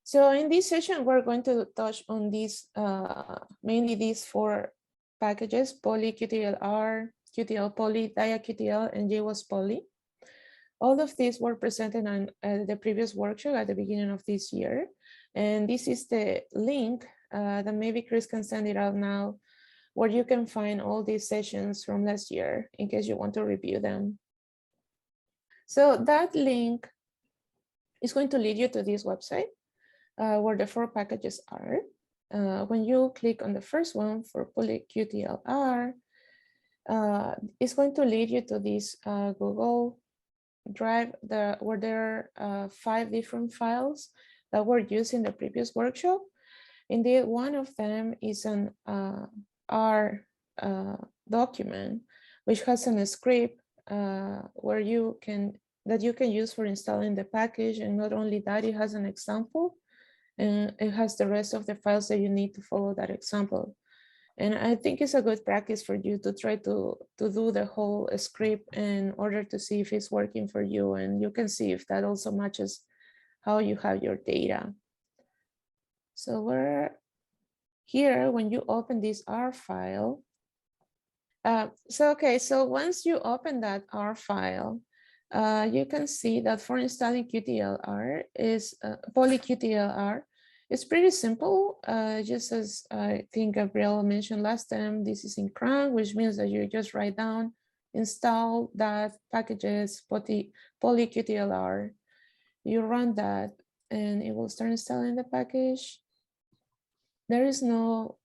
So in this session, we're going to touch on these, mainly these four packages: poly, QTLR, QTL poly, dia-QTL, and JWAS poly. All of these were presented on the previous workshop at the beginning of this year. And this is the link that maybe Chris can send it out now, where you can find all these sessions from last year in case you want to review them. So that link is going to lead you to this website where the four packages are. When you click on the first one for poly QTLR, it's going to lead you to this Google Drive where there are 5 different files that were used in the previous workshop. Indeed, one of them is an R document, which has a script where you can use for installing the package. And not only that, it has an example, and it has the rest of the files that you need to follow that example. And I think it's a good practice for you to try to do the whole script in order to see if it's working for you, and you can see if that also matches how you have your data. So we're here when you open this R file. So once you open that R file, you can see that for installing QTLR is poly QTLR. It's pretty simple, just as I think Gabriela mentioned last time. This is in cron, which means that you just write down, install that packages poly QTLR. You run that, and it will start installing the package. There is no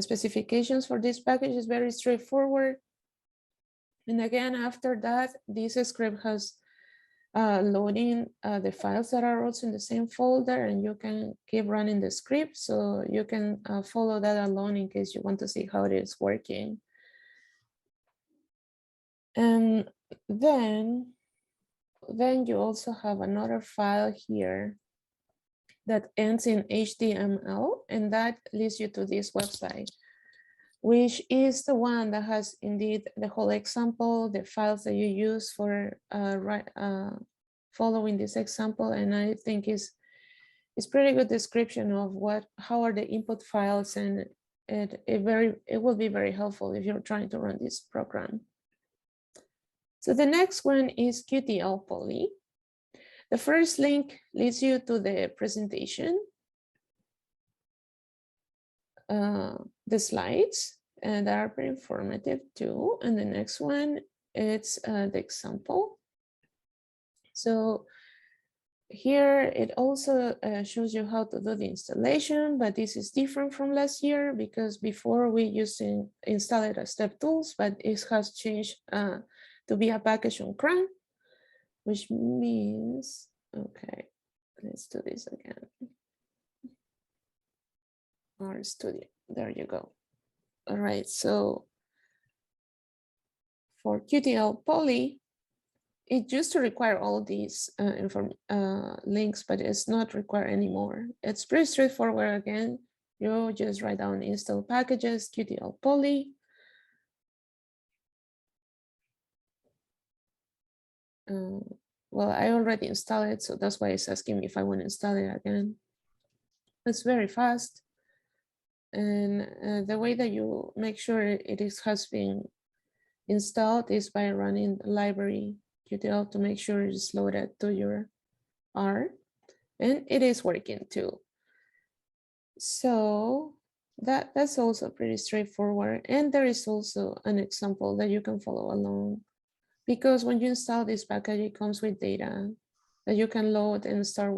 specifications for this package. It's very straightforward. And again, after that, this script has loading the files that are also in the same folder, and you can keep running the script, so you can follow that along in case you want to see how it is working. And then you also have another file here that ends in HTML, and that leads you to this website, which is the one that has indeed the whole example, the files that you use for following this example. And I think it's pretty good description of how are the input files, and it will be very helpful if you're trying to run this program. So the next one is QTL poly. The first link leads you to the presentation, the slides, and that are pretty informative too. And the next one, it's the example. So here it also shows you how to do the installation, but this is different from last year because before we used to install it as step tools, but it has changed to be a package on cron, which means, okay, let's do this again. Our studio, there you go. All right, so for QTL poly, it used to require all these links, but it's not required anymore. It's pretty straightforward again. You just write down install packages, QTL poly. Well, I already installed it, so that's why it's asking me if I want to install it again. It's very fast. And the way that you make sure has been installed is by running the library QTL to make sure it's loaded to your R, and it is working too. So that's also pretty straightforward. And there is also an example that you can follow along, because when you install this package, it comes with data that you can load and start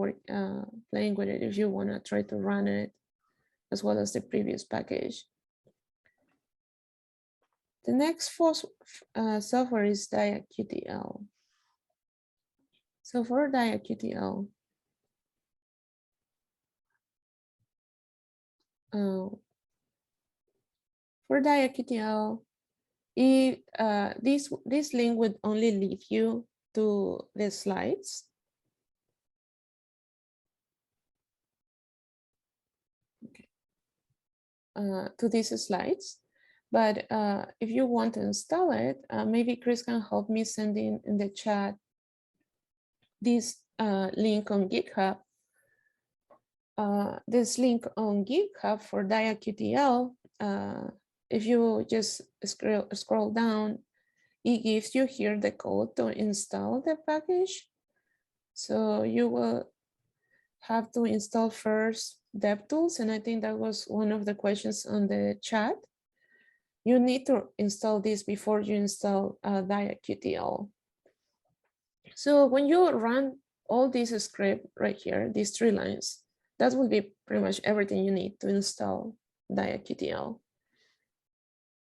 playing with it if you want to try to run it as well as the previous package. The next software is dia-QTL. So for dia-QTL, this link would only lead you to the slides. Okay. To these slides. But if you want to install it, maybe Chris can help me send in the chat this link on GitHub this link on GitHub for diaqtl. If you just scroll down, it gives you here the code to install the package. So you will have to install first DevTools, and I think that was one of the questions on the chat. You need to install this before you install diaqtl. So when you run all this script right here, these 3 lines, that will be pretty much everything you need to install diaqtl.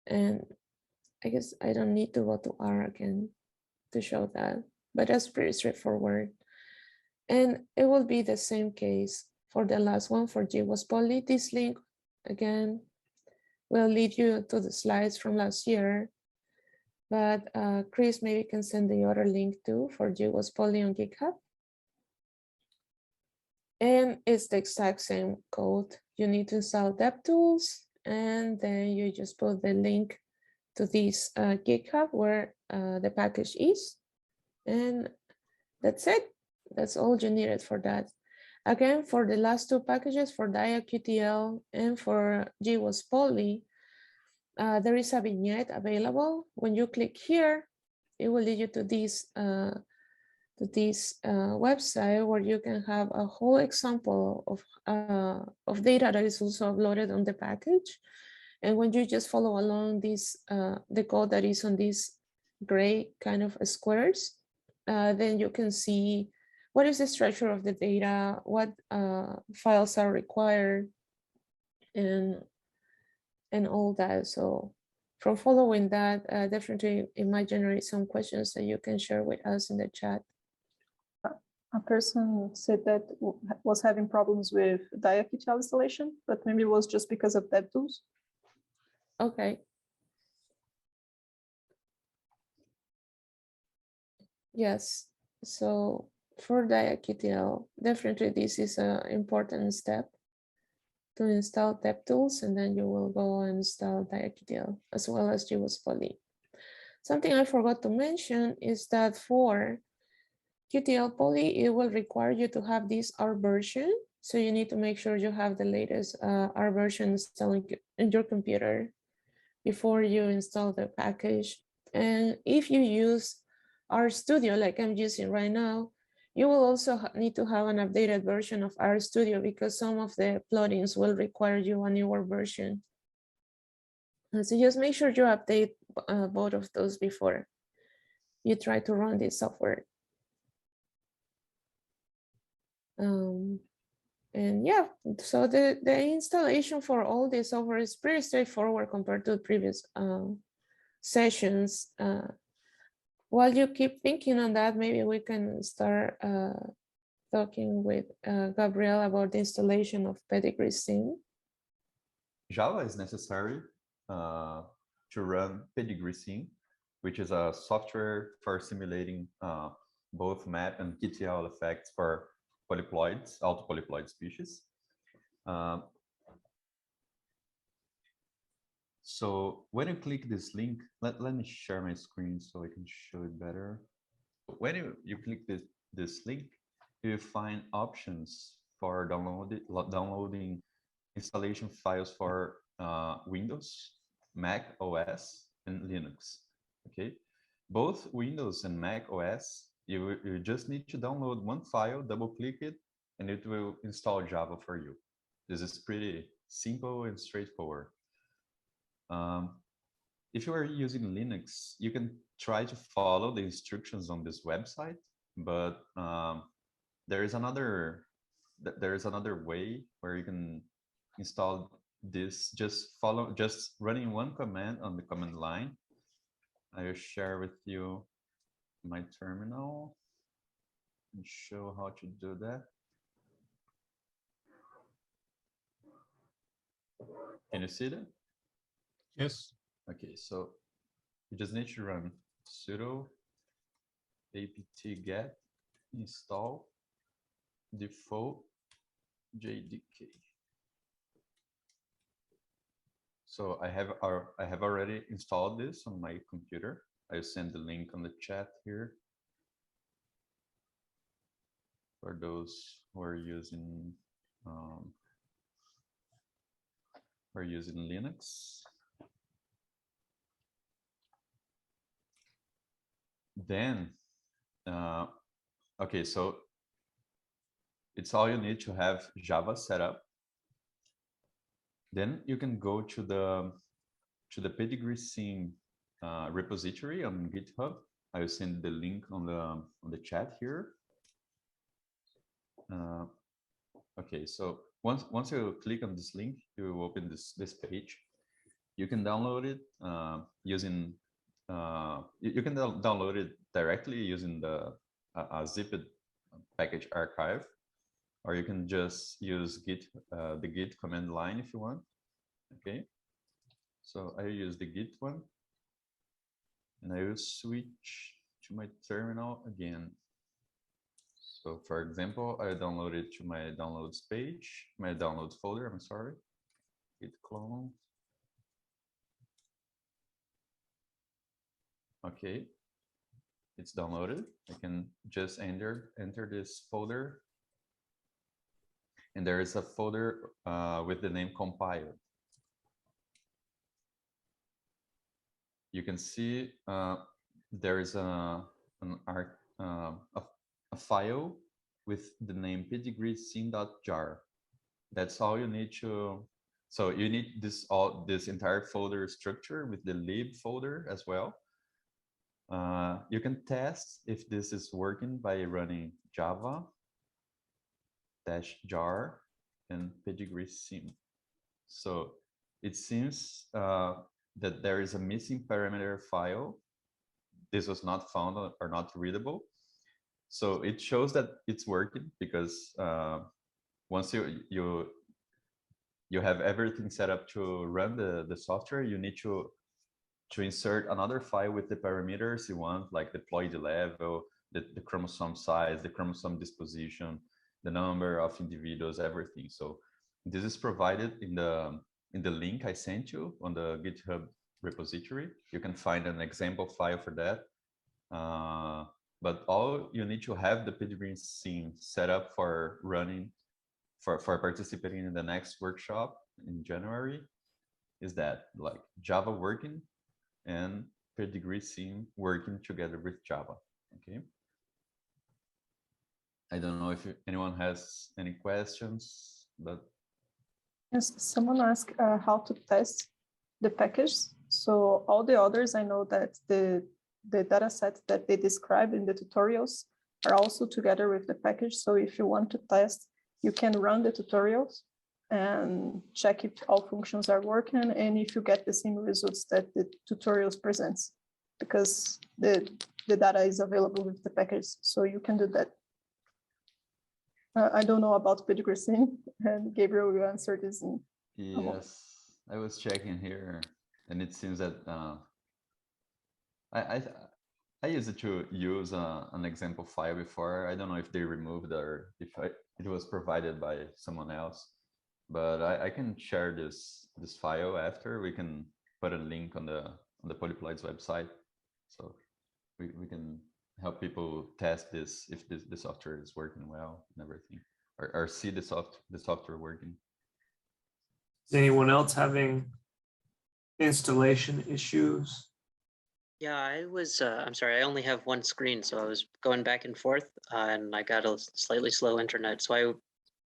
And I guess I don't need to go to R again to show that, but that's pretty straightforward. And it will be the same case for the last one for GWAS Poly. This link, again, will lead you to the slides from last year. But Chris maybe can send the other link too for GWAS Poly on GitHub. And it's the exact same code. You need to install DevTools, and then you just put the link to this GitHub where the package is. And that's it. That's all you needed for that. Again, for the last 2 packages, for diaqtl and for GWAS Poly, there is a vignette available. When you click here, it will lead you to this website where you can have a whole example of data that is also uploaded on the package. And when you just follow along this, the code that is on these gray kind of squares, then you can see what is the structure of the data, what files are required, and all that. So from following that, definitely it might generate some questions that you can share with us in the chat. A person said that was having problems with diaqtl installation, but maybe it was just because of DevTools. Okay. Yes. So for diaqtl, definitely this is an important step to install DevTools, and then you will go and install diaqtl as well as GWAS Poly. Something I forgot to mention is that for QTL Poly, it will require you to have this R version. So you need to make sure you have the latest R version installed in your computer before you install the package. And if you use RStudio, like I'm using right now, you will also need to have an updated version of RStudio because some of the plugins will require you a newer version. And so just make sure you update both of those before you try to run this software. And yeah, so the installation for all this software is pretty straightforward compared to previous sessions. While you keep thinking on that, maybe we can start talking with Gabriel about the installation of Pedigree Sim. Java is necessary to run Pedigree Sim, which is a software for simulating both map and QTL effects for polyploids, autopolyploid species. So when you click this link, let me share my screen so I can show it better. When you click this link, you find options for downloading installation files for Windows, Mac OS, and Linux. Okay, both Windows and Mac OS, you just need to download one file, double click it, and it will install Java for you. This is pretty simple and straightforward. If you are using Linux, you can try to follow the instructions on this website, but there is another way where you can install this. Just running one command on the command line. I will share with you my terminal and show how to do that. Can you see that? Yes. Okay, so you just need to run sudo apt-get install default jdk. So I have already installed this on my computer. I'll send the link on the chat here for those who are using we're using Linux. Then, okay, so it's all you need to have Java set up. Then you can go to the pedigree sim repository on GitHub. I will send the link on the chat here. Okay, so once you click on this link, you will open this page. You can download it using you can download it directly using the zipped package archive, or you can just use the git command line if you want. Okay, so I use the git one, and I will switch to my terminal again. So for example, I download it to my downloads page, my downloads folder, I'm sorry, git clone. Okay, it's downloaded. I can just enter this folder, and there is a folder with the name compile. You can see there is a file with the name pedigree sim.jar. That's all you need to. So you need this entire folder structure with the lib folder as well. You can test if this is working by running java -jar and pedigree sim. So it seems that there is a missing parameter file. This was not found or not readable. So it shows that it's working because once you have everything set up to run the software, you need to insert another file with the parameters you want, like diploid level, the chromosome size, the chromosome disposition, the number of individuals, everything. So this is provided in the link I sent you on the GitHub repository. You can find an example file for that. But all you need to have the pedigree sim set up for running, for participating in the next workshop in January, is that like Java working and pedigree sim working together with Java. Okay. I don't know if anyone has any questions, but yes, someone asked how to test the package. So all the others, I know that the data set that they describe in the tutorials are also together with the package. So if you want to test, you can run the tutorials and check if all functions are working and if you get the same results that the tutorials presents, because the data is available with the package. So you can do that. I don't know about pedigree sim, and Gabriel will answer this in a moment. yes, I was checking here, and it seems that I used to use an example file before. I don't know if they removed or if it was provided by someone else, but I can share this file after. We can put a link on the Polyploid's website, so we can help people test this if the software is working well and everything, or see the software working. Is anyone else having installation issues? Yeah, I'm sorry, I only have one screen, so I was going back and forth and I got a slightly slow internet. So I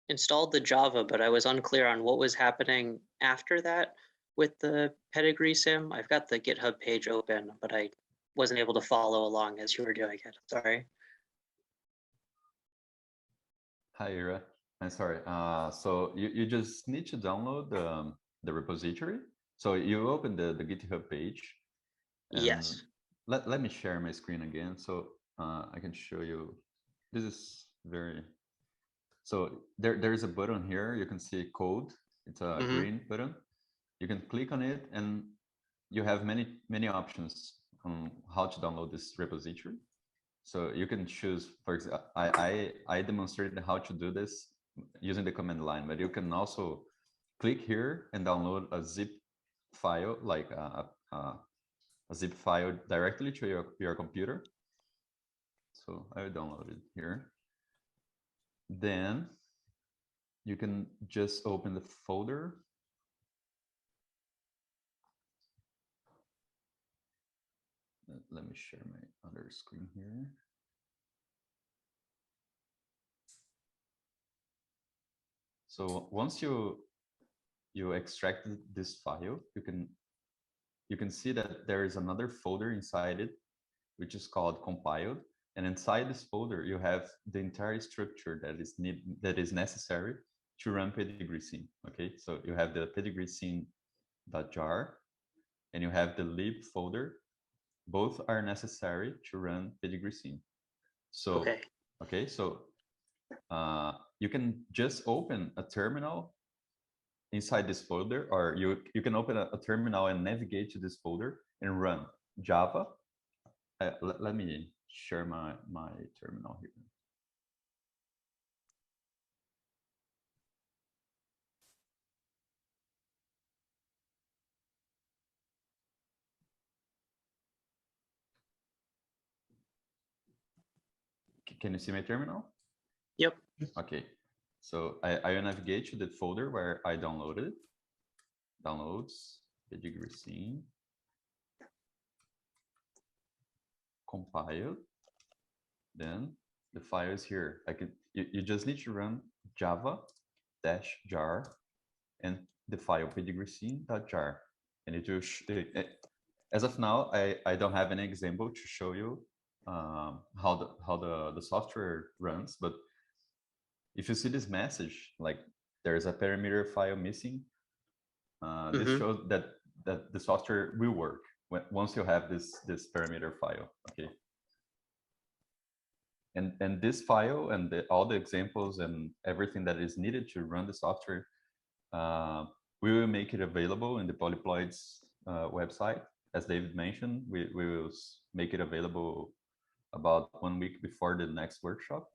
installed the Java, but I was unclear on what was happening after that with the pedigree sim. I've got the GitHub page open, but I wasn't able to follow along as you were doing it. Sorry. Hi, Ira. I'm sorry. So you just need to download the repository. So you open the GitHub page. Yes. Let me share my screen again so I can show you. This is very. So there's a button here. You can see code. It's a green button. You can click on it, and you have many options on how to download this repository. So you can choose, for example, I demonstrated how to do this using the command line, but you can also click here and download a zip file, like a zip file directly to your computer. So I will download it here. Then you can just open the folder. Let me share my other screen here. So once you extracted this file, you can see that there is another folder inside it, which is called compiled. And inside this folder, you have the entire structure that is necessary to run pedigree scene. Okay, so you have the pedigree scene.jar and you have the lib folder. Both are necessary to run pedigree scene. So okay, so you can just open a terminal inside this folder, or you can open a terminal and navigate to this folder and run Java. Let me share my terminal here. Can you see my terminal? Yep. Okay, so I navigate to the folder where I downloaded it. Downloads, pedigree scene, compile. Then the file is here. You just need to run java-jar and the file pedigree scene.jar. And it will as of now, I don't have any example to show you how the software runs, but if you see this message, like there's a parameter file missing, this shows that the software will work once you have this parameter file. Okay. And this file and all the examples and everything that is needed to run the software, we will make it available in the Polyploid's website. As David mentioned, we will make it available about 1 week before the next workshop.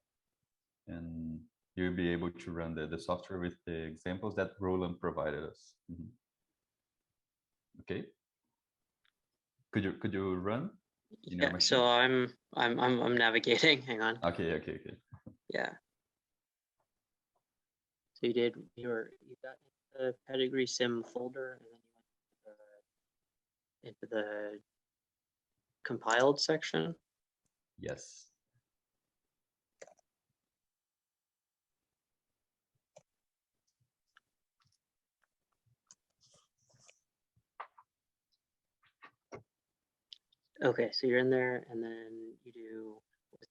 And you'll be able to run the software with the examples that Roland provided us. Okay. Could you run? Yeah, so I'm navigating. Hang on. Okay. Yeah. So you got the pedigree sim folder and then you went into the compiled section. Yes. Okay, so you're in there and then you do, what is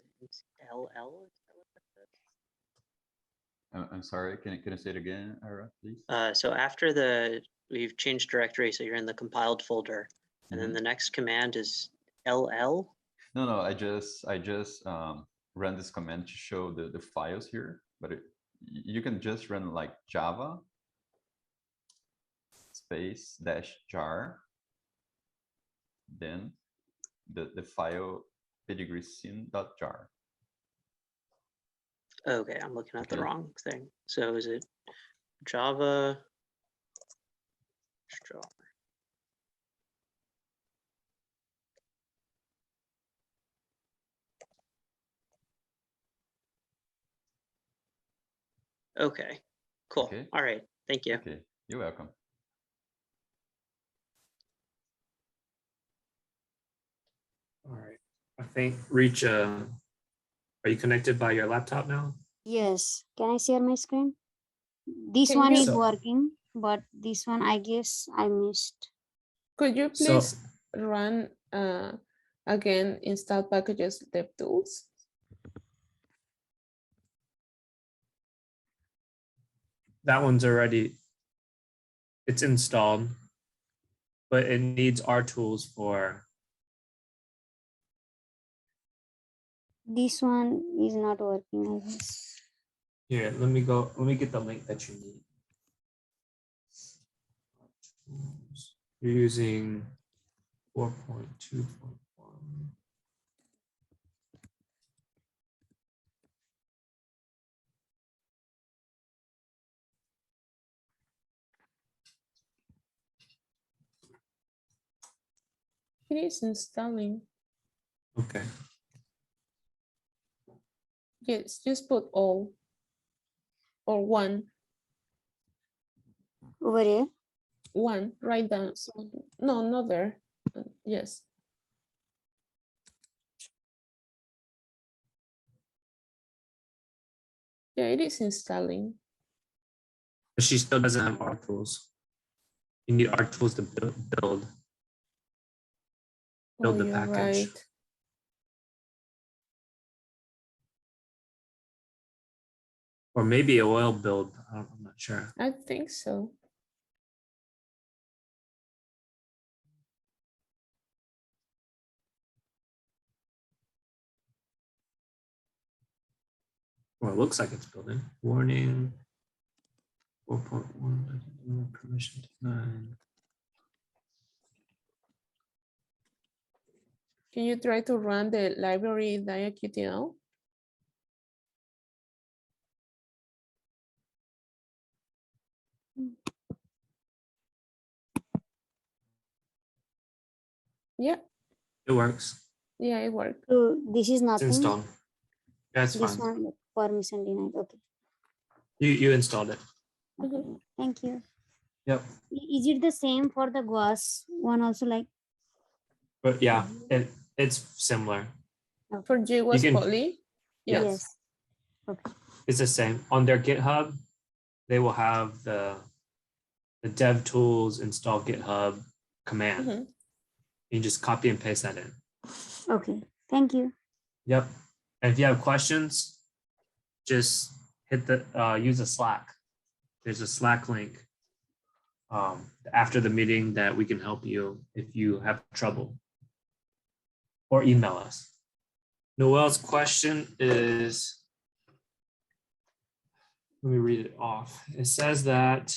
it, LL? Is that what that says? I'm sorry, can you say it again, Ara, please? So after we've changed directory, so you're in the compiled folder, and then the next command is LL. No, I just ran this command to show the files here, but you can just run like Java space -jar, then the file pedigree scene.jar. Okay, I'm looking at the wrong thing. So is it Java? Okay, cool. Okay. All right, thank you. Okay, you're welcome. All right. I think Reach, are you connected by your laptop now? Yes. Can I share my screen? This Can one you- is working, but this one I guess I missed. Could you So- please run again install packages DevTools? That one's already, it's installed, but it needs our tools for, This one is not working, I guess. here, let me get the link that you need. You're using 4.2.1. It is installing. Okay. Yes, just put all or one. over here. One, write down. No, not there. Yes. Yeah, it is installing. But she still doesn't have R tools. You need R tools to build Oh, the you're package. right. Or maybe it will build. I'm not sure. I think so. Well, it looks like it's building. Warning. 4.1 permission denied. Can you try to run the library diaqtl? Yeah, It works. yeah, it worked. So this is It's nothing. installed. That's This fine. one permission denied. Okay. You installed it. Okay. Thank you. Yep. Is it the same for the GWAS one also, like? But yeah, it's similar. For GWAS can- Poly? Yes. Yes. Okay. It's the same. On their GitHub, they will have the dev tools install GitHub command. Mhm. You just copy and paste that in. Okay. Thank you. Yep. And if you have questions, just hit the use a Slack. There's a Slack link after the meeting that we can help you if you have trouble, or email us. Noel's question is, let me read it off. It says that,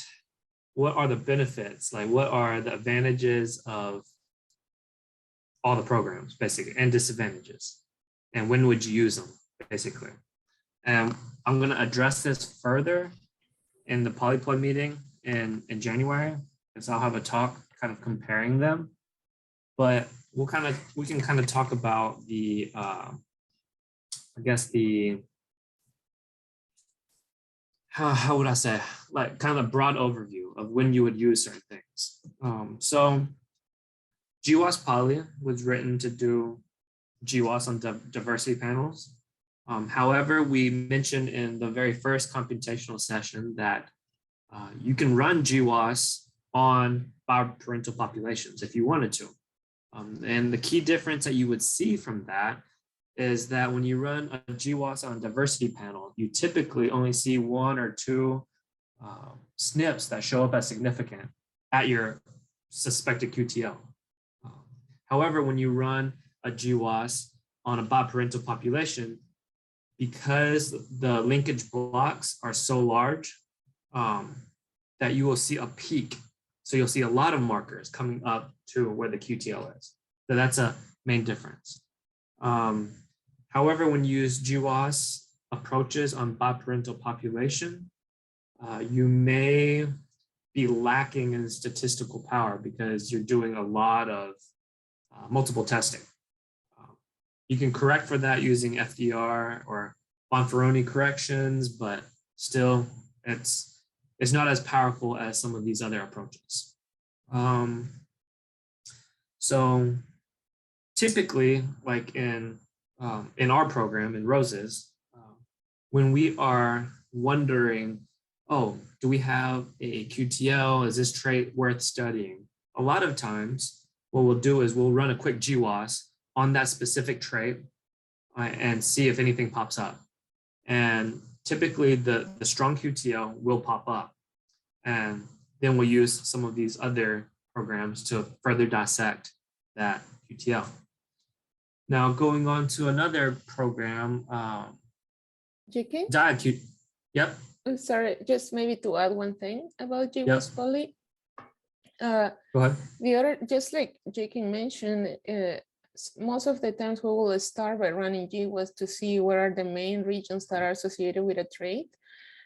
what are the benefits? Like, what are the advantages of all the programs, basically, and disadvantages? And when would you use them, basically? And I'm going to address this further in the polyploid meeting in January, because I'll have a talk kind of comparing them. But we can kind of talk about the, I guess the, how would I say, like kind of a broad overview of when you would use certain things. So GWAS Poly was written to do GWAS on diversity panels. However, we mentioned in the very first computational session that you can run GWAS on bioparental populations if you wanted to. And the key difference that you would see from that is that when you run a GWAS on a diversity panel, you typically only see one or two SNPs that show up as significant at your suspected QTL. However, when you run a GWAS on a bioparental population, because the linkage blocks are so large, that you will see a peak. So you'll see a lot of markers coming up to where the QTL is. So that's a main difference. However, when you use GWAS approaches on bioparental population, you may be lacking in statistical power because you're doing a lot of multiple testing. You can correct for that using FDR or Bonferroni corrections, but still it's not as powerful as some of these other approaches. So typically, like in our program in Roses, when we are wondering, oh, do we have a QTL? Is this trait worth studying? A lot of times, what we'll do is we'll run a quick GWAS on that specific trait and see if anything pops up. And typically the strong QTL will pop up. And then we'll use some of these other programs to further dissect that QTL. Now going on to another program, JK? DiaQ. Yep. I'm sorry, just maybe to add one thing about GWAS Poly. Go ahead. The other, just like JK mentioned, most of the times we will start by running GWAS to see what are the main regions that are associated with a trait.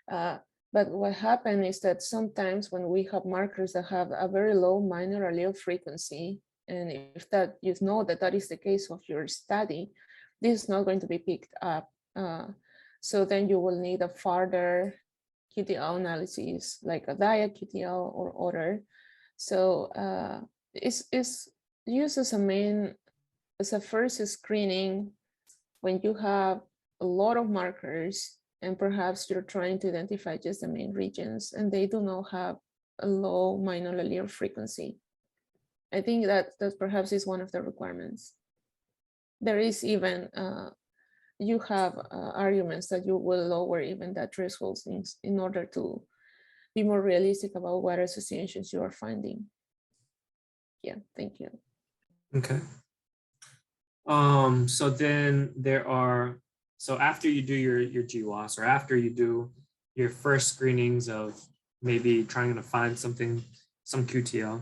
But what happens is that sometimes when we have markers that have a very low minor allele frequency, and if that you know that that is the case of your study, this is not going to be picked up. So then you will need a further QTL analysis, like a dia-QTL or other. So it's used as a first screening when you have a lot of markers and perhaps you're trying to identify just the main regions and they do not have a low minor allele frequency. I think that perhaps is one of the requirements. There is even, you have arguments that you will lower even that threshold things in order to be more realistic about what associations you are finding. Yeah, thank you. Okay. So then there are, so after you do your GWAS, or after you do your first screenings of maybe trying to find something, some QTL,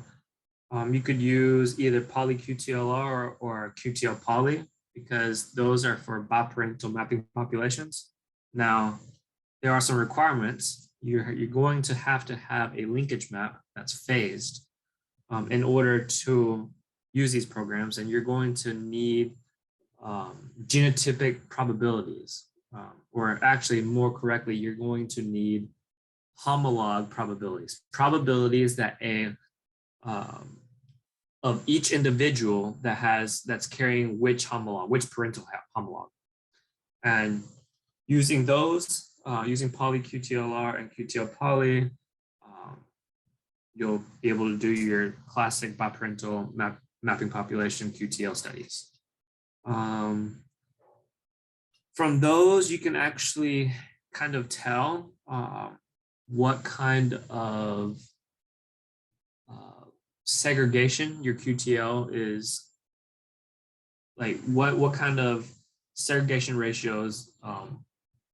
you could use either poly QTLR or QTL poly, because those are for biparental mapping populations. Now, there are some requirements. You're going to have a linkage map that's phased in order to use these programs, and you're going to need genotypic probabilities, or actually more correctly, you're going to need homolog probabilities that of each individual that's carrying which homolog, which parental homolog. And using those, using poly QTLR and QTL poly, you'll be able to do your classic biparental mapping population QTL studies. From those, you can actually kind of tell what kind of segregation your QTL is, like what kind of segregation ratios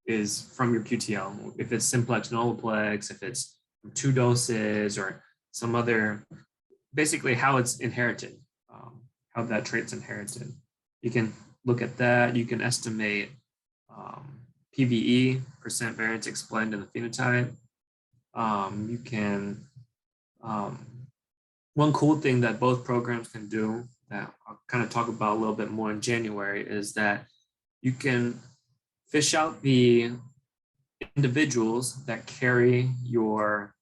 is from your QTL. If it's simplex nulliplex, if it's two doses or some other, basically how it's inherited, how that trait's inherited. You can look at that. You can estimate PVE, percent variance explained in the phenotype. You can, one cool thing that both programs can do that I'll kind of talk about a little bit more in January is that you can fish out the individuals that carry your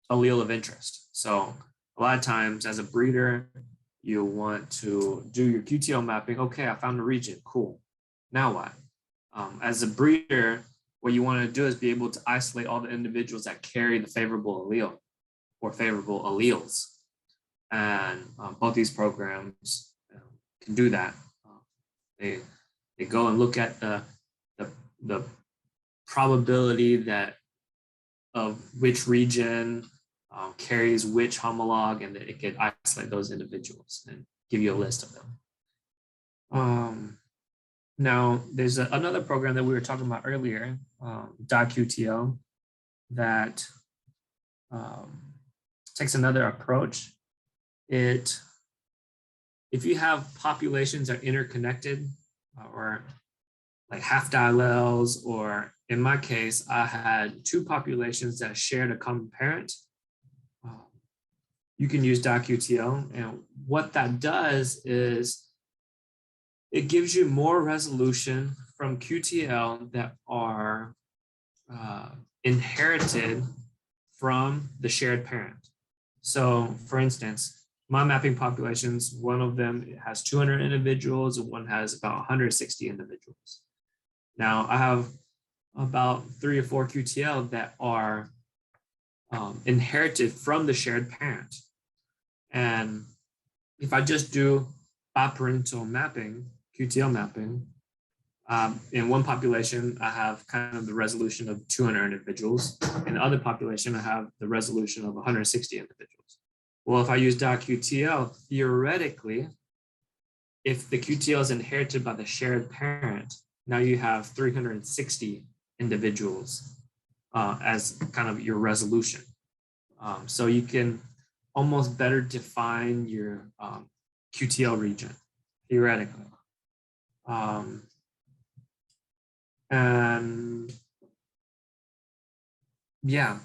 allele of interest. So a lot of times as a breeder, you want to do your QTL mapping. Okay, I found a region, cool. Now what? As a breeder, what you want to do is be able to isolate all the individuals that carry the favorable allele or favorable alleles. And both these programs can do that. They go and look at the probability that of which region carries which homolog, and it can isolate those individuals and give you a list of them. Now, there's another program that we were talking about earlier, DIQTL, that takes another approach. If you have populations that are interconnected, or like half diallels, or in my case, I had two populations that shared a common parent, you can use DIQTL. And what that does is it gives you more resolution from QTL that are inherited from the shared parent. So for instance, my mapping populations, one of them has 200 individuals and one has about 160 individuals. Now I have about 3 or 4 QTL that are inherited from the shared parent. And if I just do biparental mapping, QTL mapping, in one population, I have kind of the resolution of 200 individuals. In the other population, I have the resolution of 160 individuals. Well, if I use DIQTL, theoretically, if the QTL is inherited by the shared parent, now you have 360 individuals as kind of your resolution. So you can almost better define your QTL region, theoretically. And yeah,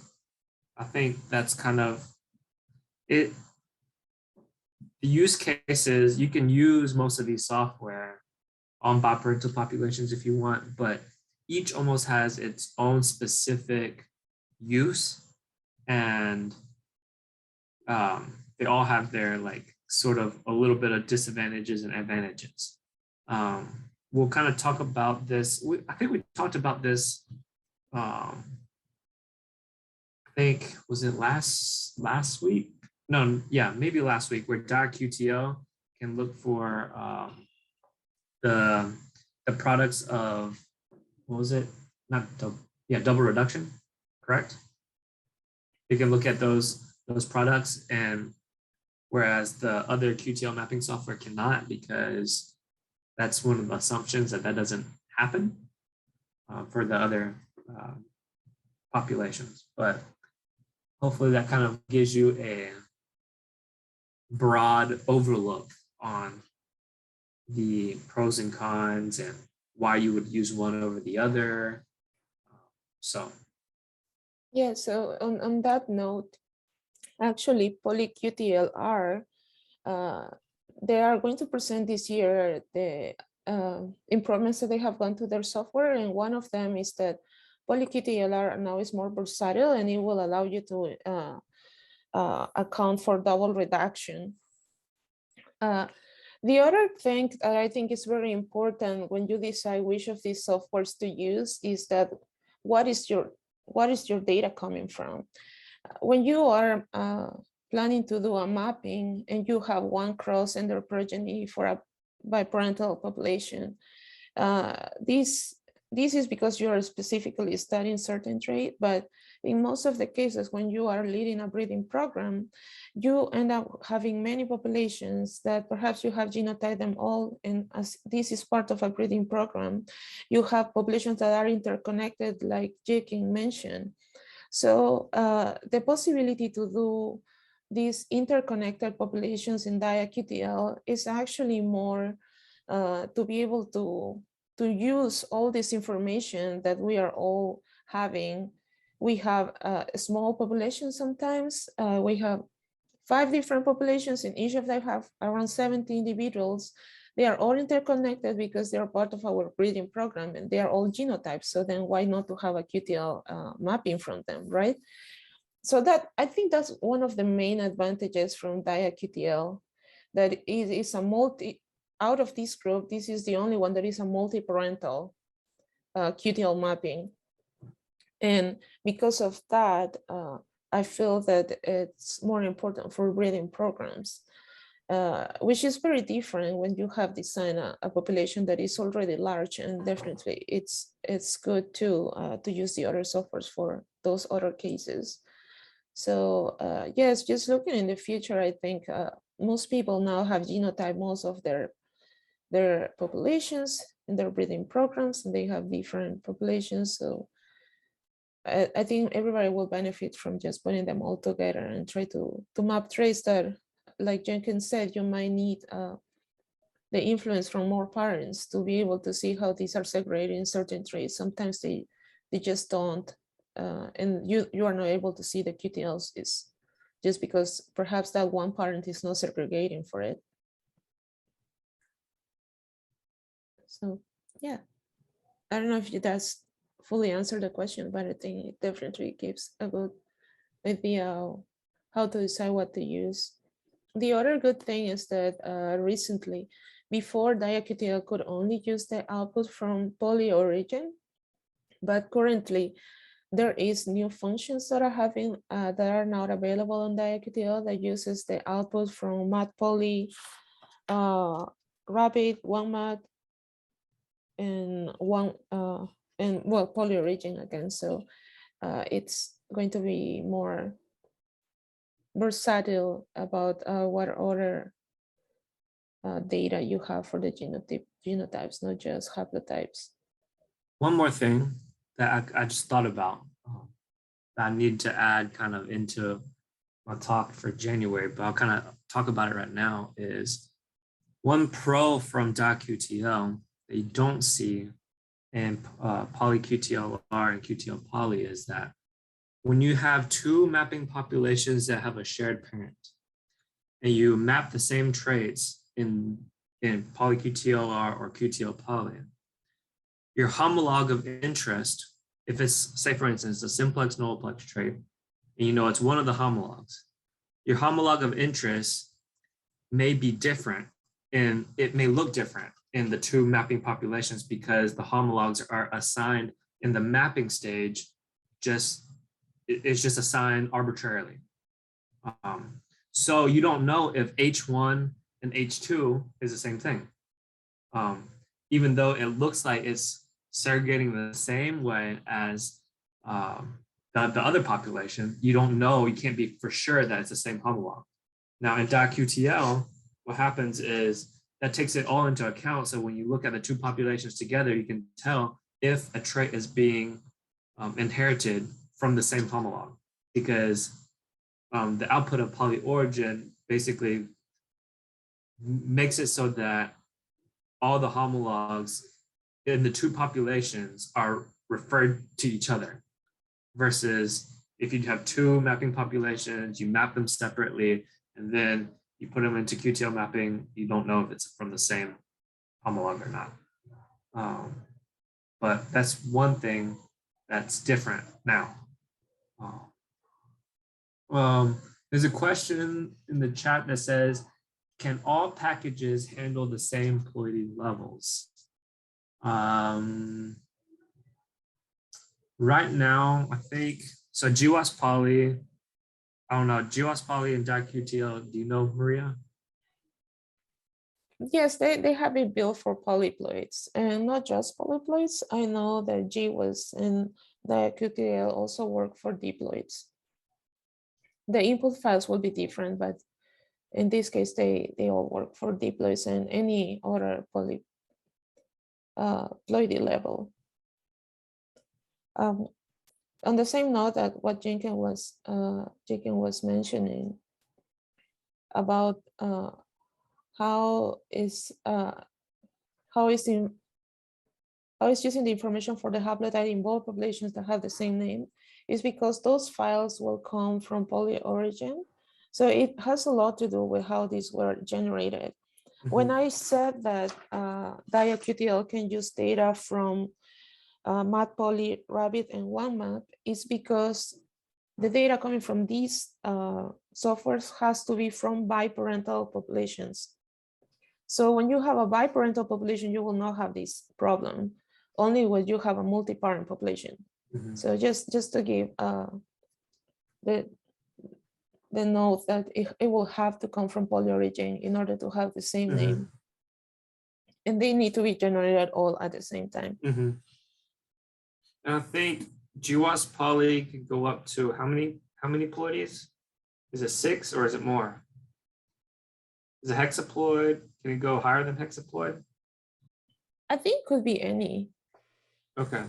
I think that's kind of it. The use cases, you can use most of these software on biparental populations if you want, but each almost has its own specific use, and they all have their like sort of a little bit of disadvantages and advantages. We'll kind of talk about this. I think we talked about this. I think was it last week? No, yeah, maybe last week, where DiQTL can look for the products of, what was it? Not double, yeah, double reduction, correct? You can look at those products, and whereas the other QTL mapping software cannot, because that's one of the assumptions that doesn't happen for the other populations. But hopefully that kind of gives you a broad overlook on the pros and cons and why you would use one over the other. So. Yeah, so on that note, actually polyQTLR, they are going to present this year the improvements that they have gone to their software. And one of them is that polyQTLR now is more versatile, and it will allow you to account for double reduction. The other thing that I think is very important when you decide which of these softwares to use is that what is your data coming from? When you are planning to do a mapping and you have one cross and their progeny for a biparental population, this is because you are specifically studying certain trait, but in most of the cases, when you are leading a breeding program, you end up having many populations that perhaps you have genotyped them all, and as this is part of a breeding program, you have populations that are interconnected, like Jekin mentioned. So the possibility to do these interconnected populations in DiaQTL is actually more to be able to use all this information that we are all having. We have a small population sometimes. We have 5 different populations, and each of them have around 70 individuals. They are all interconnected because they are part of our breeding program, and they are all genotypes. So then why not to have a QTL mapping from them, right? So that, I think that's one of the main advantages from DiaQTL, that it is a out of this group, this is the only one that is a multi-parental QTL mapping. And because of that, I feel that it's more important for breeding programs, which is very different when you have designed a population that is already large, and definitely it's good to use the other softwares for those other cases. So yes, just looking in the future, I think most people now have genotyped most of their populations in their breeding programs, and they have different populations. So I think everybody will benefit from just putting them all together and try to map traits that, like Jenkins said, you might need the influence from more parents to be able to see how these are segregated in certain traits. Sometimes they just don't, and you are not able to see the QTLs is just because perhaps that one parent is not segregating for it. So yeah, I don't know if that's fully answered the question, but I think it definitely gives a good idea how to decide what to use. The other good thing is that recently, before DiaQTL could only use the output from poly origin, but currently there is new functions that are not available on DiaQTL that uses the output from matpoly, rabbit, OneMat, and poly origin again. So it's going to be more versatile about what other data you have for the genotypes, not just haplotypes. One more thing that I just thought about that I need to add kind of into my talk for January, but I'll kind of talk about it right now, is one pro from DiaQTL that you don't see in polyQTLR and QTL poly is that when you have two mapping populations that have a shared parent, and you map the same traits in polyQTLR or QTL poly, your homolog of interest, if it's, say for instance, a simplex nullplex trait, and you know it's one of the homologs, your homolog of interest may be different, and it may look different in the two mapping populations because the homologs are assigned in the mapping stage, it's just assigned arbitrarily. So you don't know if H1 and H2 is the same thing. Even though it looks like it's segregating the same way as the other population, you don't know, you can't be for sure that it's the same homolog. Now in DAQTL, what happens is that takes it all into account. So when you look at the two populations together, you can tell if a trait is being inherited from the same homolog, because the output of polyorigin basically makes it so that all the homologs in the two populations are referred to each other, versus if you have two mapping populations, you map them separately, and then you put them into QTL mapping, you don't know if it's from the same homolog or not. But that's one thing that's different now. There's a question in the chat that says, can all packages handle the same ploidy levels? Right now, I think, so GWAS poly, I don't know, GWAS poly and DAQTL, do you know, Maria? Yes, they have it built for polyploids, and not just polyploids. I know that GWAS and the QTL also work for diploids. The input files will be different, but in this case, they all work for diploids and any other ploidy level. On the same note that what Jenkins was mentioning about how is using the information for the haplotype in both populations that have the same name, is because those files will come from polyorigin. So it has a lot to do with how these were generated. When I said that DiaQTL can use data from matpoly, rabbit, and OneMap, is because the data coming from these softwares has to be from biparental populations. So when you have a biparental population, you will not have this problem, only when you have a multi-parent population. So just to give the note that it will have to come from polyorigin in order to have the same name. And they need to be generated all at the same time. And I think GWAS poly can go up to how many ploidies? Is it 6 or is it more? Is it hexaploid? Can it go higher than hexaploid? I think could be any. Okay.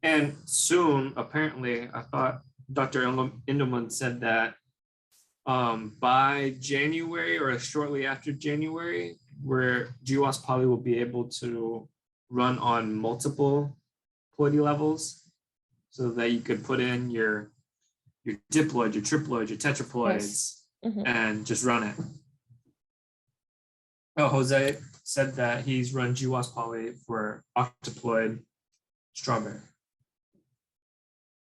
And soon, apparently, I thought Dr. Indelman said that by January or shortly after January, where GWAS poly will be able to run on multiple ploidy levels, so that you could put in your diploid, your triploid, your tetraploids, and just run it. Oh, Jose said that he's run GWAS poly for octoploid strawberry.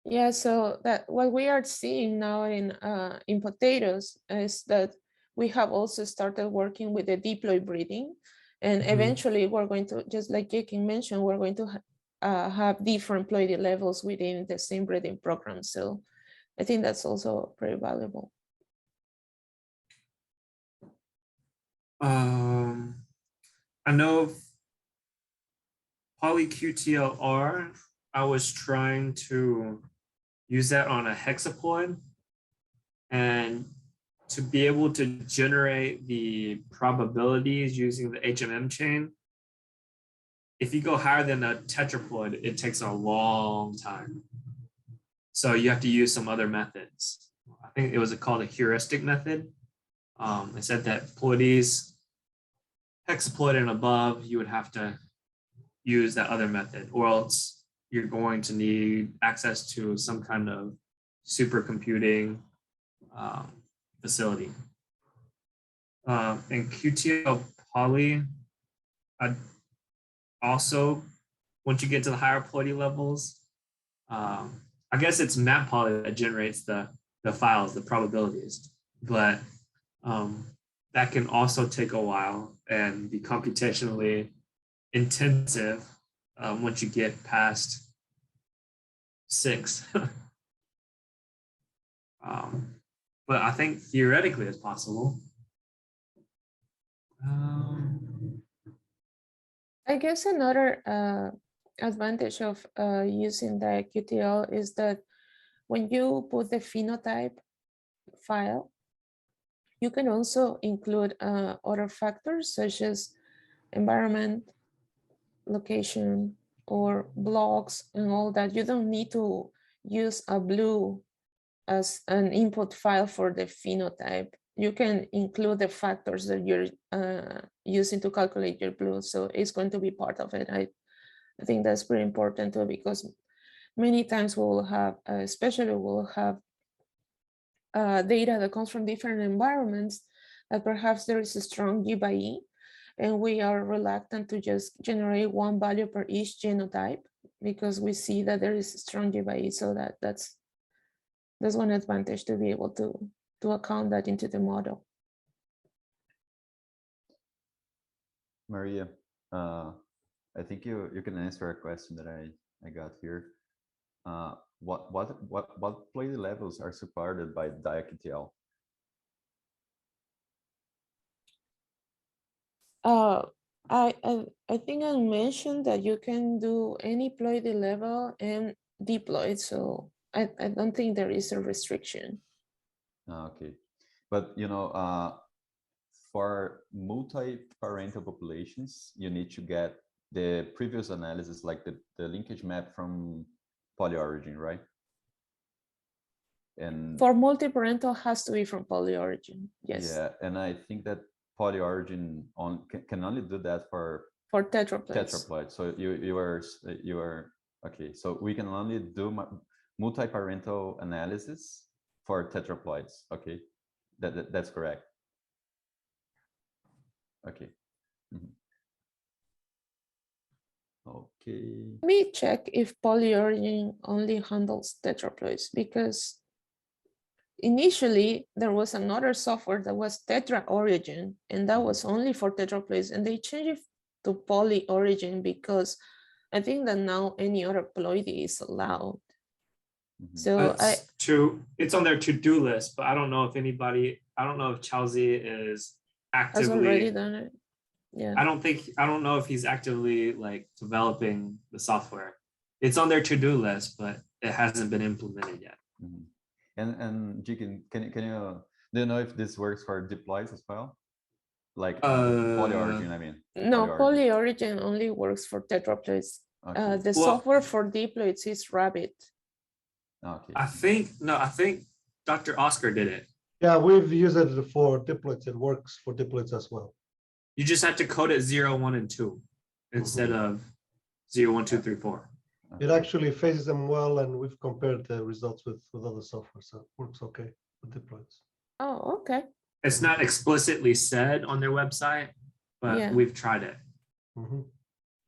Yeah, so that what we are seeing now in potatoes is that we have also started working with the diploid breeding, and eventually we're going to, just like Jakin mentioned, we're going to have different ploidy levels within the same breeding program. So I think that's also very valuable. I know polyQTLR, I was trying to use that on a hexaploid, and to be able to generate the probabilities using the HMM chain, if you go higher than a tetraploid, it takes a long time. So you have to use some other methods. I think it was called a heuristic method. It said that ploidies, hexaploid and above, you would have to use that other method, or else you're going to need access to some kind of supercomputing facility. And QTL poly, I also once you get to the higher ploidy levels, I guess it's map poly that generates the files, the probabilities, but that can also take a while and be computationally intensive once you get past 6. But I think theoretically it's possible. I guess another advantage of using the QTL is that when you put the phenotype file, you can also include other factors such as environment, location, or blocks and all that. You don't need to use a blue as an input file for the phenotype. You can include the factors that you're using to calculate your blue. So it's going to be part of it. I think that's pretty important too, because many times we will have, especially we'll have data that comes from different environments that perhaps there is a strong G by E, and we are reluctant to just generate one value per each genotype because we see that there is a strong G by E. So that's one advantage, to be able to account that into the model. Maria, I think you can answer a question that I got here. What ploidy levels are supported by DiaQTL? I think I mentioned that you can do any ploidy level and diploid, so I don't think there is a restriction. Okay, but for multi-parental populations, you need to get the previous analysis, like the linkage map from polyorigin, right? And for multi-parental has to be from polyorigin, yes. Yeah, and I think that polyorigin can only do that for tetraploids. So you are okay. So we can only do multi-parental analysis for tetraploids. Okay, that's correct. Okay. Okay. Let me check if polyorigin only handles tetraploids, because initially there was another software that was tetraorigin, and that was only for tetraploids, and they changed it to polyorigin because I think that now any other ploidy is allowed. So it's on their to-do list, but I don't know if Chelsea is actively has already done it. Yeah. I don't know if he's actively like developing the software. It's on their to-do list, but it hasn't been implemented yet. And Jikin, can you do you know if this works for diploids as well? Like polyorigin, I mean. No, polyorigin only works for tetraploids. Okay. The software for diploids is Rabbit. Okay. I think Dr. Oscar did it. Yeah, we've used it for diploids. It works for diploids as well. You just have to code it 0, 1, and 2 instead of 0, 1, 2, 3, 4. It actually phases them well, and we've compared the results with other software, so it works okay with diploids. Oh, okay. It's not explicitly said on their website, but we've tried it.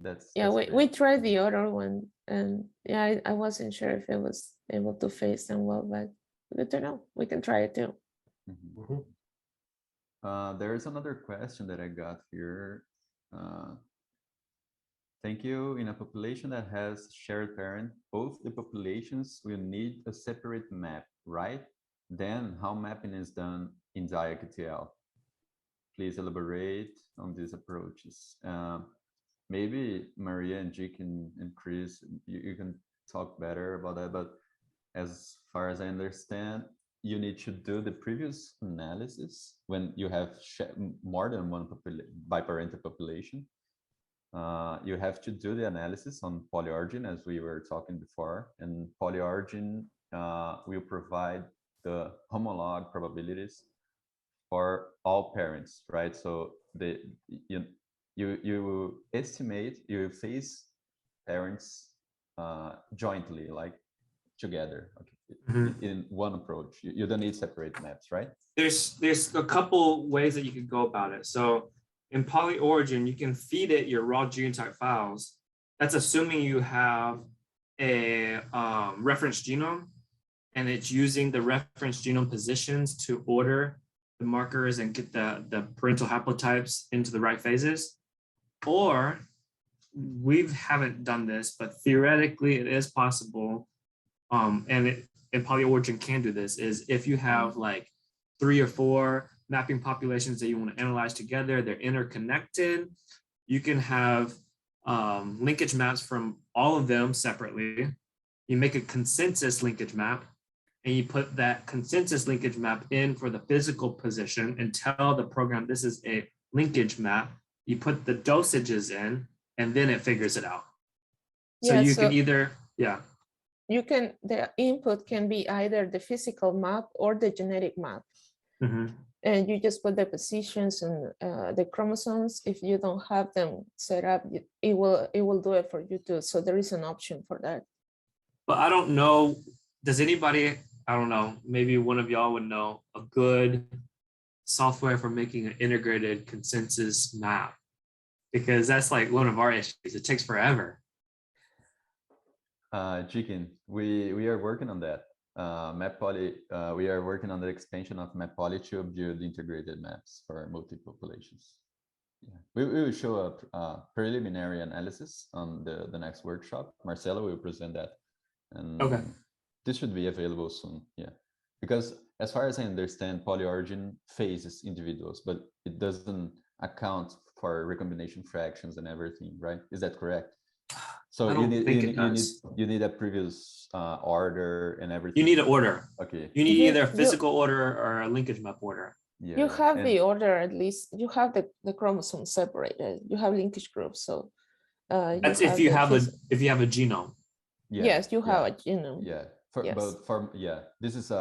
That's we tried the other one, and yeah, I wasn't sure if it was able to phase them well, but good to know. We can try it too. There's another question that I got here. Thank you. In a population that has shared parent, both the populations will need a separate map, right? Then how mapping is done in DiaQTL? Please elaborate on these approaches. Maybe Maria and Jake and Chris, you can talk better about that, but as far as I understand, you need to do the previous analysis when you have more than one biparental population. You have to do the analysis on polyorigin, as we were talking before, and polyorigin will provide the homolog probabilities for all parents, right? So you estimate, you phase parents jointly, like together, okay, in one approach. You don't need separate maps, right? There's a couple ways that you could go about it. So in polyorigin, you can feed it your raw genotype files, that's assuming you have a reference genome, and it's using the reference genome positions to order the markers and get the parental haplotypes into the right phases. Or we haven't done this, but theoretically it is possible. And polyorigin can do this, is if you have like 3 or 4 mapping populations that you want to analyze together, they're interconnected, you can have linkage maps from all of them separately. You make a consensus linkage map, and you put that consensus linkage map in for the physical position and tell the program this is a linkage map. You put the dosages in, and then it figures it out. So Yeah, you so can either, yeah. you can, the input can be either the physical map or the genetic map. Mm-hmm. And you just put the positions and the chromosomes. If you don't have them set up, it will do it for you too. So there is an option for that. But I don't know, does anybody, I don't know, maybe one of y'all would know a good software for making an integrated consensus map? Because that's like one of our issues. It takes forever. Chicken, we are working on that. MapPoly, we are working on the expansion of MapPoly to build integrated maps for multi-populations. Yeah. We will show a preliminary analysis on the next workshop. Marcelo will present that. And okay. This should be available soon, yeah. Because as far as I understand, polyorigin phases individuals, but it doesn't account for recombination fractions and everything, right? Is that correct? So you need a previous order and everything. You need an order. Okay. You need either a physical order or a linkage map order. Yeah. You have the order, at least you have the chromosomes separated. You have linkage groups, so that's if you have a genome. Yeah, yes, you have a genome. Yeah, this is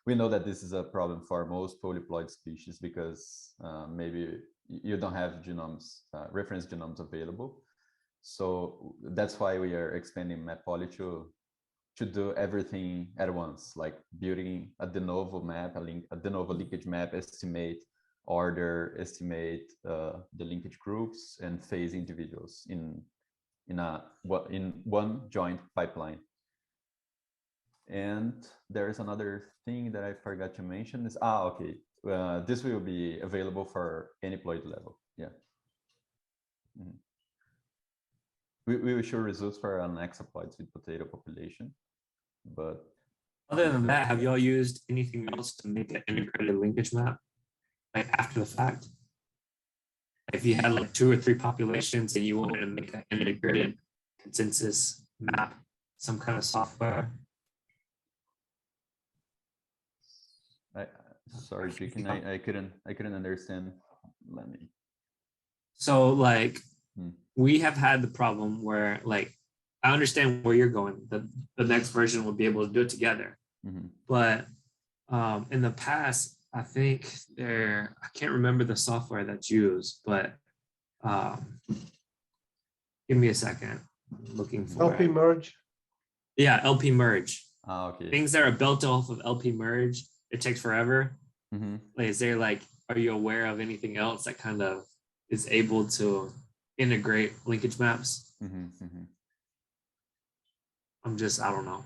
we know that this is a problem for most polyploid species because maybe you don't have genomes, reference genomes available. So that's why we are expanding MapPoly to do everything at once, like building a de novo map, a de novo linkage map, estimate order, estimate the linkage groups, and phase individuals in one joint pipeline. And there's another thing that I forgot to mention is, okay. This will be available for any ploid level. Yeah. Mm-hmm. We will show results for an hexaploid sweet potato population, but other than that, have y'all used anything else to make an integrated linkage map, like after the fact? If you had like 2 or 3 populations and you wanted to make an integrated consensus map, some kind of software. Sorry, Chicken, I couldn't understand. Let me. So like we have had the problem where, like, I understand where you're going. The next version will be able to do it together. Mm-hmm. But in the past, I think I can't remember the software that's used, but give me a second. I'm looking for LP merge. Yeah, LP merge. Okay. Things that are built off of LP merge, it takes forever. Mm-hmm. Like, is there like, are you aware of anything else that kind of is able to integrate linkage maps? Mm-hmm. Mm-hmm. I don't know.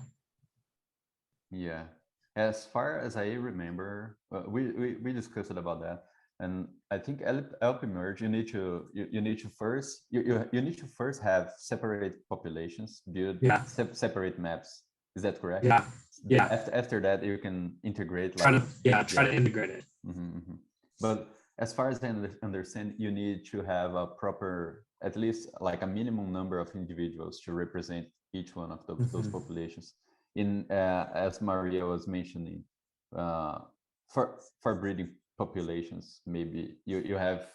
Yeah, as far as I remember, we discussed about that, and I think LP merge, you need to first have separate populations, build separate maps. Is that correct? Yeah. Yeah. After that, you can integrate. Try to integrate it. Mm-hmm, mm-hmm. But as far as I understand, you need to have a proper, at least like a minimum number of individuals to represent each one of those populations. As Maria was mentioning, for breeding populations, maybe you have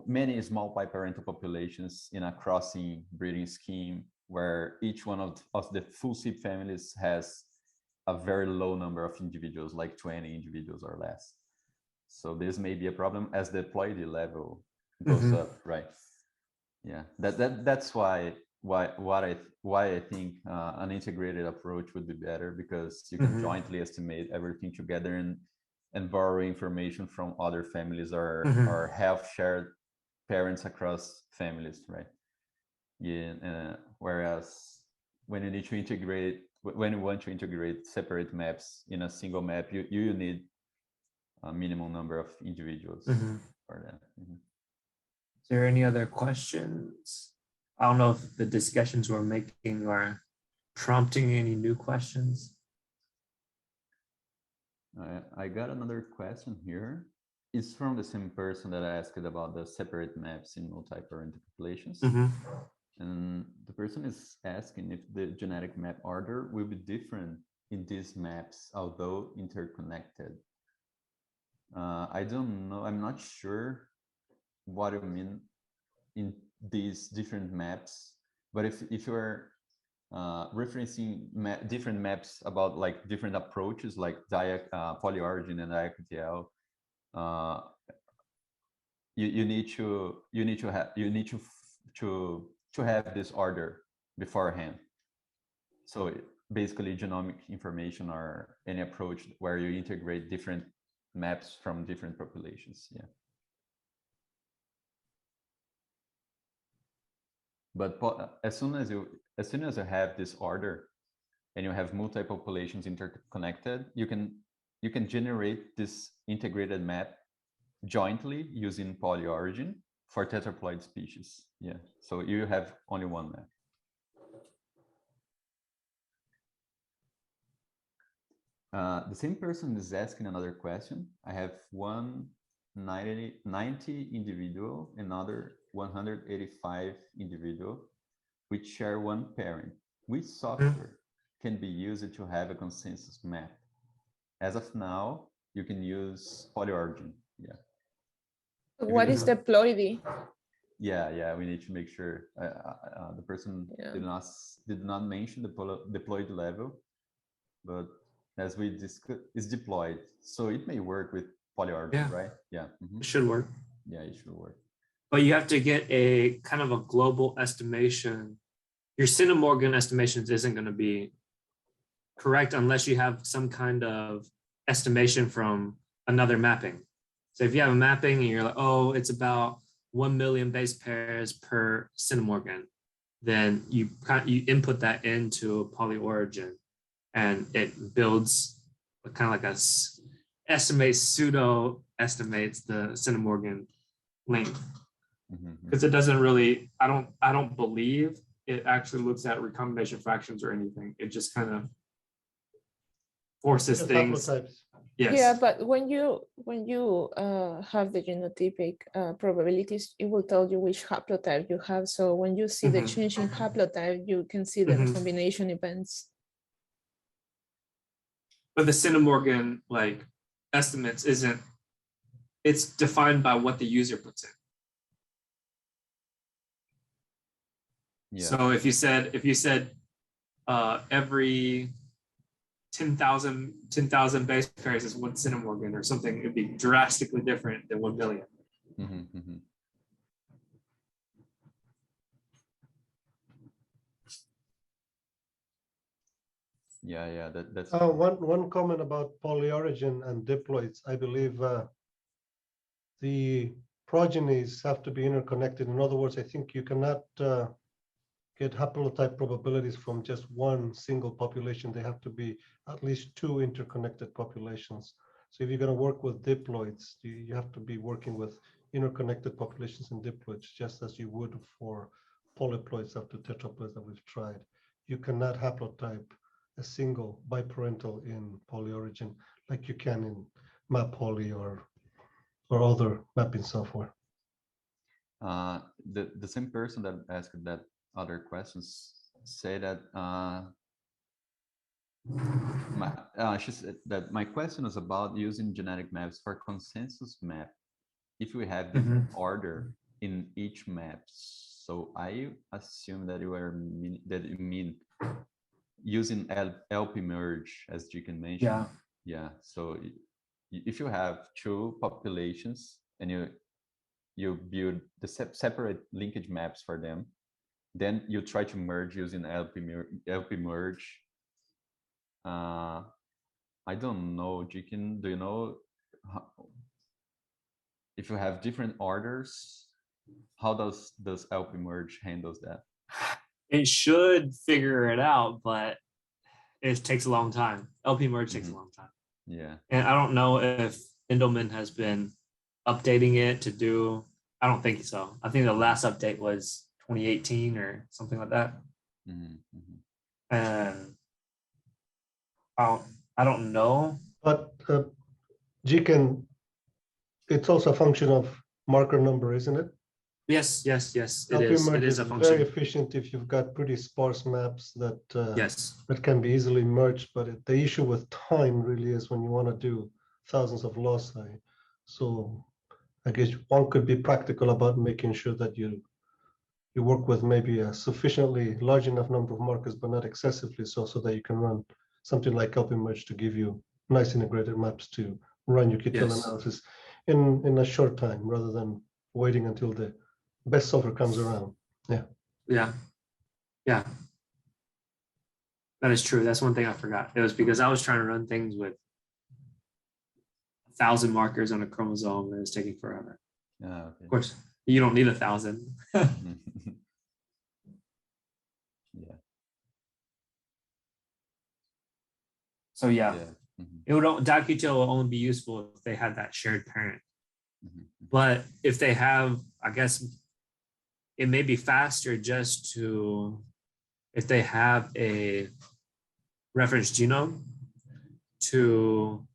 many small biparental populations in a crossing breeding scheme where each one of the full seed families has a very low number of individuals, like 20 individuals or less. So this may be a problem as the ploidy level goes up, right? Yeah, that's why I think an integrated approach would be better, because you can jointly estimate everything together and borrow information from other families or have shared parents across families, right? Yeah, whereas when you need to integrate, when you want to integrate separate maps in a single map, you need a minimum number of individuals for that. Is there any other questions? I don't know if the discussions we're making are prompting any new questions. I got another question here. It's from the same person that asked about the separate maps in multi-parental populations. And the person is asking if the genetic map order will be different in these maps, although interconnected. I don't know, I'm not sure what you mean in these different maps, but if you're referencing different maps about like different approaches like poly-origin and diacritial, you need to have this order beforehand. So basically genomic information or any approach where you integrate different maps from different populations. Yeah. But as soon as you have this order and you have multiple populations interconnected, you can generate this integrated map jointly using poly-origin for tetraploid species. Yeah, so you have only one map. The same person is asking another question. I have 90 individual, another 185 individual, which share one parent. Which software can be used to have a consensus map? As of now, you can use poly-origin. Yeah. What is diploid? Yeah, we need to make sure the person did not mention the diploid level, but as we discussed, it's diploid, so it may work with poly-origin, right? Yeah, it should work. Yeah, it should work. But you have to get a kind of a global estimation. Your centimorgan estimations isn't going to be correct unless you have some kind of estimation from another mapping. So if you have a mapping and you're like, oh, it's about 1 million base pairs per centimorgan, then you input that into poly-origin, and it builds kind of like pseudo estimates the centimorgan length, because it doesn't really. I don't believe it actually looks at recombination fractions or anything. It just kind of forces things. Yes. Yeah, but when you have the genotypic probabilities, it will tell you which haplotype you have. So when you see the change in haplotype, you can see the recombination events. But the centimorgan like estimates isn't. It's defined by what the user puts in. Yeah. So if you said every 10,000 base pairs is 1 centimorgan or something, it'd be drastically different than 1 million. Yeah, that's one comment about poly-origin and diploids. I believe the progenies have to be interconnected. In other words, I think you cannot get haplotype probabilities from just one single population. They have to be at least 2 interconnected populations. So if you're going to work with diploids, you have to be working with interconnected populations in diploids, just as you would for polyploids up to tetraploids that we've tried. You cannot haplotype a single biparental in poly-origin like you can in MapPoly or other mapping software. The same person that asked that other questions say that she said that my question is about using genetic maps for consensus map if we have different order in each map. So I assume that you mean using LP merge, as you can mention. Yeah. So if you have 2 populations and you build the separate linkage maps for them, then you try to merge using LP merge. I don't know, Jikin, do you know if you have different orders, how does LP merge handles that? It should figure it out, but it takes a long time. LP merge takes a long time. Yeah. And I don't know if Endelman has been updating it to do, I don't think so. I think the last update was 2018 or something like that. And I don't know. But GCAN, it's also a function of marker number, isn't it? Yes. It LP is. merge It is a very function. efficient if you've got pretty sparse maps that Yes. that can be easily merged. But the issue with time really is when you want to do thousands of loci. So I guess one could be practical about making sure that you work with maybe a sufficiently large enough number of markers, but not excessively so that you can run something like LP merge to give you nice integrated maps to run your QTL Yes. analysis in a short time rather than waiting until the best software comes around. Yeah. That is true. That's one thing I forgot. It was because I was trying to run things with 1,000 markers on a chromosome and it was taking forever. Okay. Of course, you don't need 1,000. Yeah. So yeah, it would DAQTL will only be useful if they had that shared parent. But if they have, I guess it may be faster just to, if they have a reference genome to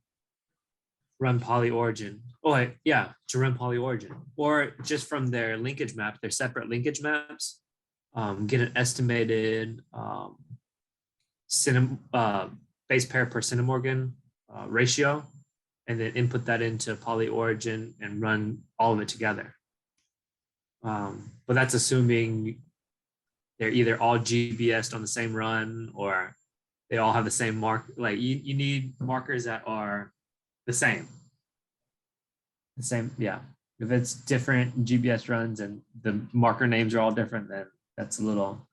run polyorigin. Oh, yeah, to run polyorigin, or just from their linkage map, their separate linkage maps, get an estimated base pair per centimorgan ratio, and then input that into polyorigin and run all of it together. But that's assuming they're either all GBS'd on the same run or they all have the same mark. Like you need markers that are the same. The same, yeah. If it's different GBS runs and the marker names are all different, then that's a little.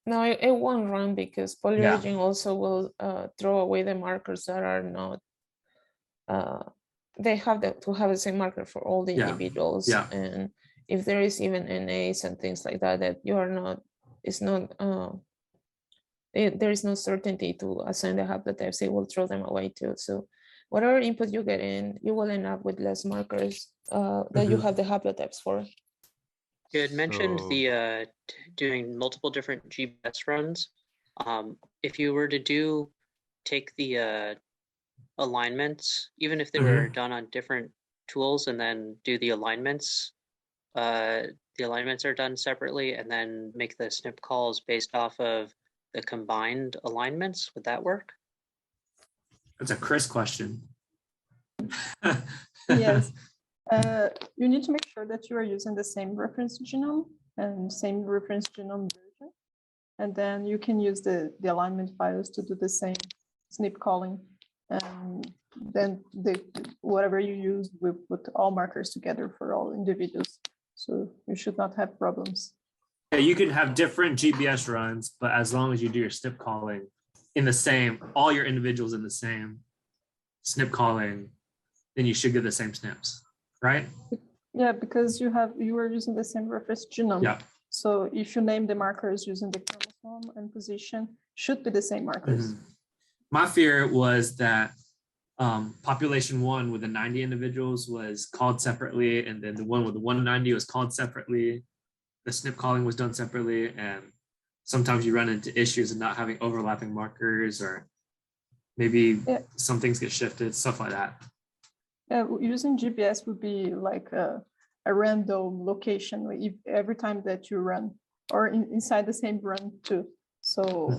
No, it won't run because polyorigin also will throw away the markers that are not. They have to have the same marker for all the individuals, and if there is even NAs and things like that, that you are not, it's not. There is no certainty to assign the haplotypes. It will throw them away too. So whatever input you get in, you will end up with less markers that you have the haplotypes for. You had mentioned the doing multiple different GBS runs. If you were to take the alignments, even if they were done on different tools, and then do the alignments are done separately, and then make the SNP calls based off of the combined alignments, would that work? That's a Chris question. Yes. You need to make sure that you are using the same reference genome and same reference genome version. And then you can use the alignment files to do the same SNP calling. And then whatever you use, we put all markers together for all individuals. So you should not have problems. Yeah, you can have different GBS runs, but as long as you do your SNP calling in the same, all your individuals in the same SNP calling, then you should get the same SNPs, right? Yeah, because you are using the same reference genome. Yeah. So if you name the markers using the chromosome and position, should be the same markers. My fear was that population 1 with the 90 individuals was called separately, and then the one with the 190 was called separately. The SNP calling was done separately, and sometimes you run into issues of not having overlapping markers, or maybe some things get shifted, stuff like that. Using GBS would be like a random location if every time that you run, or inside the same run too. So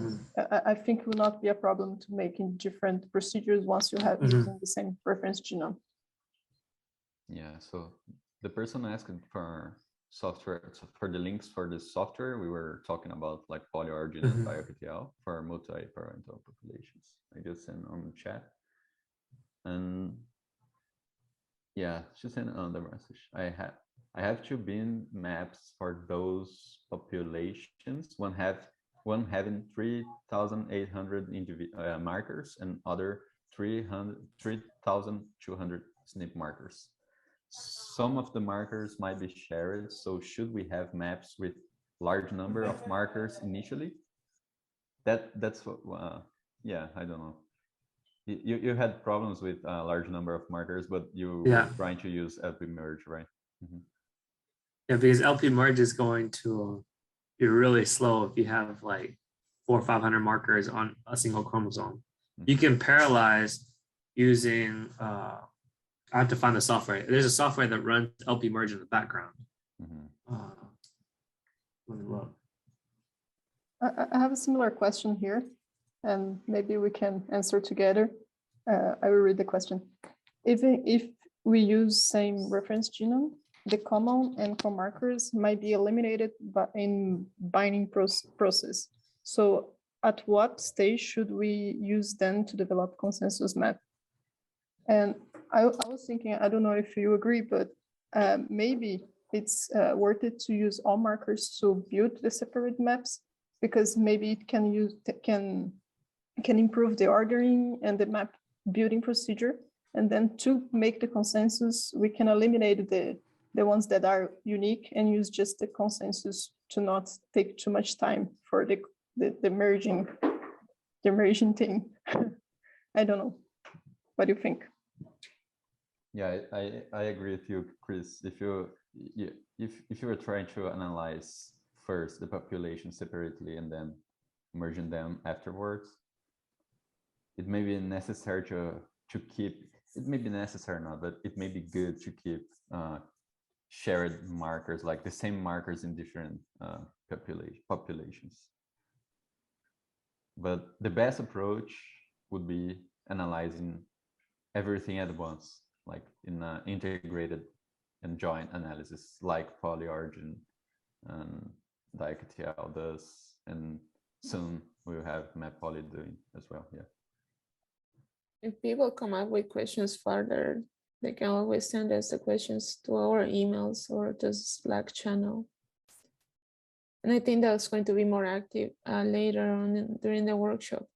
I think it will not be a problem to make in different procedures once you have using the same reference genome. Yeah, so the person asking for software, for the links for the software, we were talking about like polyorigin and BioQTL for multi-parental populations. I just sent on the chat. And yeah, she sent another message. I have two bin maps for those populations. One having 3,800 markers and other 3,200 SNP markers. Some of the markers might be shared, so should we have maps with large number of markers initially. That's what, yeah, I don't know. You had problems with a large number of markers, but you Yeah. were trying to use LP merge, right? Yeah, because LP merge is going to be really slow if you have like 400 or 500 markers on a single chromosome. You can parallelize using, I have to find the software. There's a software that runs LP merge in the background. Let me look. I have a similar question here, and maybe we can answer together. I will read the question. Even if we use same reference genome, the common and co-markers might be eliminated in binding process. So at what stage should we use them to develop consensus map? And I was thinking, I don't know if you agree, but maybe it's worth it to use all markers to build the separate maps, because maybe it can improve the ordering and the map building procedure. And then to make the consensus, we can eliminate the ones that are unique and use just the consensus to not take too much time for the merging thing. I don't know. What do you think? Yeah, I agree with you, Chris. If you were trying to analyze first the population separately and then merging them afterwards, it may be necessary to keep. It may be necessary not, but it may be good to keep shared markers, like the same markers in different populations. But the best approach would be analyzing everything at once, like in an integrated and joint analysis, like PolyOrigin and DiQTL does, and soon we'll have MapPoly doing as well. Yeah. If people come up with questions further, they can always send us the questions to our emails or to Slack channel. And I think that's going to be more active later on during the workshop.